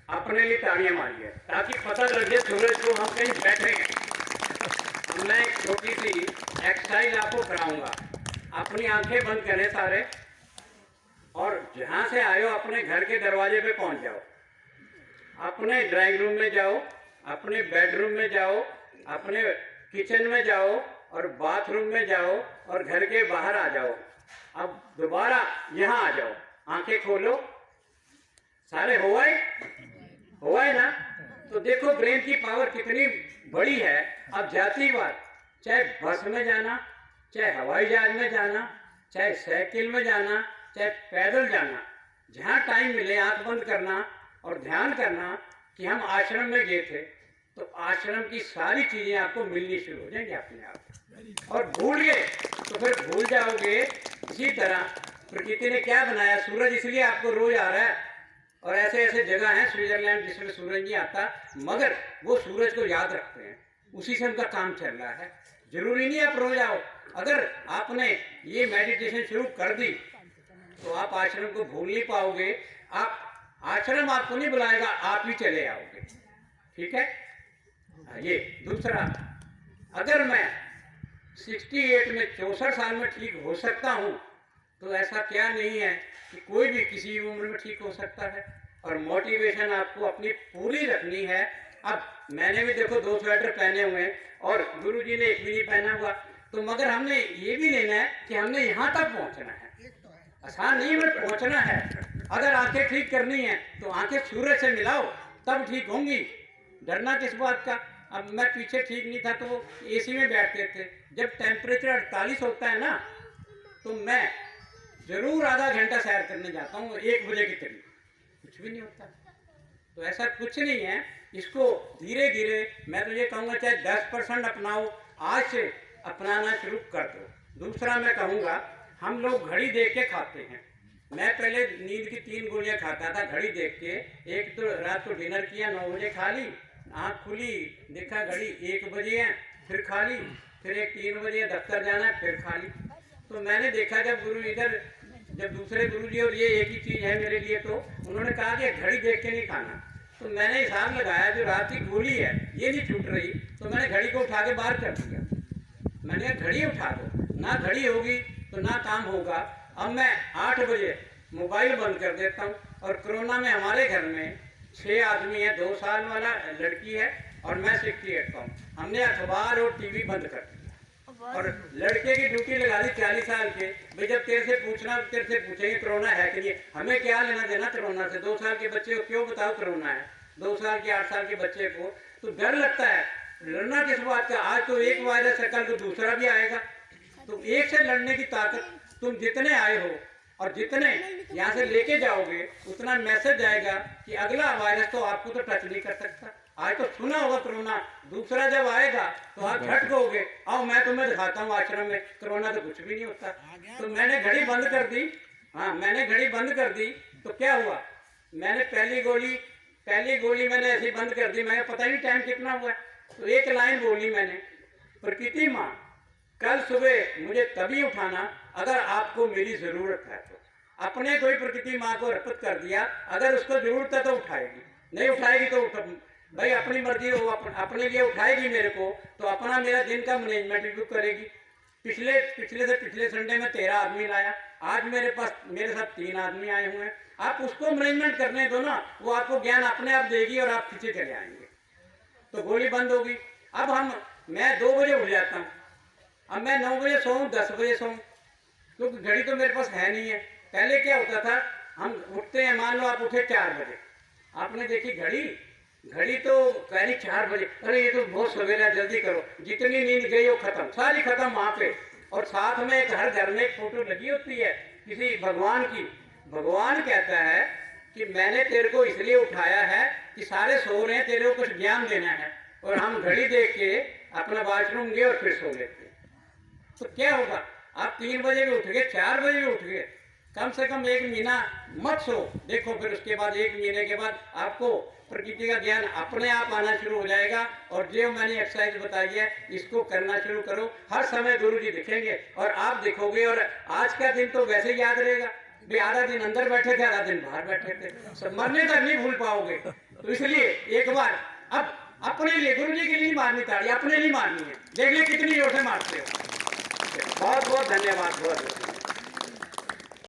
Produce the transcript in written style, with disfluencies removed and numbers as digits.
अपने लिए ताड़ियां मारिए ताकि पता लगे सूरज को हम कहीं बैठे हैं। मैं एक छोटी सी एक्सरसाइज आपको कराऊंगा। अपनी आंखें बंद करें सारे और जहां से आए हो अपने घर के दरवाजे पे पहुंच जाओ। अपने ड्राइंग रूम में जाओ, अपने बेडरूम में जाओ, अपने किचन में जाओ और बाथरूम में जाओ और घर के बाहर आ जाओ। अब दोबारा यहाँ आ जाओ, आंखें खोलो। सारे हो आए ना? तो देखो ब्रेन की पावर कितनी बड़ी है। अब जाती बात, चाहे बस में जाना, चाहे हवाई जहाज में जाना, चाहे साइकिल में जाना, चाहे पैदल जाना, जहाँ टाइम मिले आंख बंद करना और ध्यान करना कि हम आश्रम में गए थे। तो आश्रम की सारी चीजें आपको मिलनी शुरू हो जाएंगी अपने आप। और भूल गए तो फिर भूल जाओगे। इसी तरह प्रकृति ने क्या बनाया, सूरज इसलिए आपको रोज आ रहा है। और ऐसे ऐसे जगह हैं स्विट्जरलैंड जिसमें सूरज नहीं आता, मगर वो सूरज को याद रखते हैं, उसी से उनका काम चल रहा है। जरूरी नहीं आप रोज आओ। अगर आपने ये मेडिटेशन शुरू कर दी तो आप आश्रम को भूल नहीं पाओगे। आप आश्रम आपको नहीं बुलाएगा, आप ही चले आओगे। ठीक है? ये दूसरा, अगर मैं 68 में 64 साल में ठीक हो सकता हूँ तो ऐसा क्या नहीं है कि कोई भी किसी उम्र में ठीक हो सकता है। और मोटिवेशन आपको अपनी पूरी रखनी है। अब मैंने भी देखो 2 स्वेटर पहने हुए हैं और गुरुजी ने एक भी नहीं पहना हुआ। तो मगर हमने ये भी लेना है कि हमने यहाँ तक पहुँचना है। आसान नहीं में पहुँचना है। अगर आंखें ठीक करनी है तो आंखें सूरज से मिलाओ, तब ठीक होंगी। डरना किस बात का? अब मैं पीछे ठीक नहीं था तो एसी में बैठते थे। जब टेम्परेचर 48 होता है ना, तो मैं जरूर आधा घंटा सैर करने जाता हूँ 1 बजे के करीब। कुछ भी नहीं होता। तो ऐसा कुछ नहीं है। इसको धीरे धीरे, मैं तो ये कहूँगा चाहे 10% अपनाओ, आज से अपनाना शुरू कर दो। दूसरा मैं कहूँगा, हम लोग घड़ी देख के खाते हैं। मैं पहले नींद की 3 गोलियाँ खाता था घड़ी देख के। एक तो रात को डिनर किया, 9 बजे खा ली, आँख खुली, देखा घड़ी 1 बजे है, फिर खा ली, फिर एक 3 बजे दफ्तर जाना है, फिर खा ली। तो मैंने देखा जब गुरु इधर, जब दूसरे गुरु जी, और ये एक ही चीज़ है मेरे लिए, तो उन्होंने कहा कि घड़ी देख के नहीं खाना। तो मैंने हिसाब लगाया जो रात की गोली है ये नहीं छूट रही, तो मैंने घड़ी को उठा के बाहर कर दिया। मैंने कहा घड़ी उठा दो, ना घड़ी होगी तो ना काम होगा। अब मैं 8 बजे मोबाइल बंद कर देता हूँ। और कोरोना में हमारे घर में 6 आदमी हैं, 2 साल वाला लड़की है और मैं 68 का हूँ। हमने अखबार और टीवी बंद कर दिया और लड़के की ड्यूटी लगा दी 40 साल के। भाई जब तेरे से पूछना, तेरे से पूछेंगे कोरोना है कि नहीं, हमें क्या लेना देना कोरोना से। 2 साल के बच्चे को क्यों बताओ कोरोना है, 2 साल के 8 साल के बच्चे को। तो डर लगता है। लड़ना किस बात का? आज तो एक वायरस है, कल को दूसरा भी आएगा। तो एक से लड़ने की ताकत, तुम जितने आए हो और जितने यहाँ से लेके जाओगे उतना मैसेज जाएगा कि अगला वायरस तो आपको तो टच नहीं कर सकता। आज तो सुना होगा कोरोना, दूसरा जब आएगा तो आप झट कहोगे आओ मैं तुम्हें दिखाता हूँ आश्रम में कोरोना तो कुछ भी नहीं होता। तो मैंने घड़ी बंद कर दी। हाँ, मैंने घड़ी बंद कर दी तो क्या हुआ, मैंने पहली गोली मैंने ऐसी बंद कर दी। मैं पता नहीं टाइम कितना हुआ। तो एक लाइन बोली मैंने, प्रकृति माँ कल सुबह मुझे तभी उठाना अगर आपको मेरी ज़रूरत है। तो अपने कोई प्रकृति माँ को अर्पित कर दिया। अगर उसको ज़रूरत है तो उठाएगी, नहीं उठाएगी तो भाई अपनी मर्जी हो, अपने लिए उठाएगी मेरे को तो अपना मेरा दिन का मैनेजमेंट भी करेगी। पिछले से पिछले संडे में 13 आदमी लाया, आज मेरे पास मेरे साथ 3 आदमी आए हुए हैं। आप उसको मैनेजमेंट करने दो ना, वो आपको ज्ञान अपने आप देगी और आप पीछे चले आएंगे। तो गोली बंद होगी। अब मैं 2 बजे उठ जाता हूँ। अब मैं 9 बजे सोऊं, 10 बजे सोऊं, क्योंकि घड़ी तो मेरे पास है नहीं है। पहले क्या होता था, हम उठते हैं, मान लो आप उठे 4 बजे, आपने देखी घड़ी तो कह रही 4 बजे, अरे ये तो बहुत सवेरा, जल्दी करो। जितनी नींद गई वो खत्म, सारी खत्म वहाँ पे। और साथ में एक हर घर में एक फोटो लगी होती है किसी भगवान की। भगवान कहता है कि मैंने तेरे को इसलिए उठाया है कि सारे सो रहे हैं, तेरे को कुछ ज्ञान देना है। और हम घड़ी देख के अपना बाथरूम गए और फिर सो लेते। तो क्या होगा, आप 3 बजे भी उठ गए, 4 बजे भी उठ गए, कम से कम 1 महीना मत सो। देखो फिर उसके बाद 1 महीने के बाद आपको प्रकृति का ज्ञान अपने आप आना शुरू हो जाएगा। और जो मैंने एक्सरसाइज बताई है इसको करना शुरू करो। हर समय गुरु जी दिखेंगे और आप दिखोगे। और आज का दिन तो वैसे याद रहेगा। भी आधा दिन अंदर बैठे थे, आधा दिन बाहर बैठे थे। सब मरने तक नहीं भूल पाओगे। तो इसलिए एक बार अब अपने लिए, गुरु जी के लिए मारनी ताड़ी, अपने लिए मारनी है। देख ले कितनी जोर से मारते हो। बहुत बहुत धन्यवाद। बहुत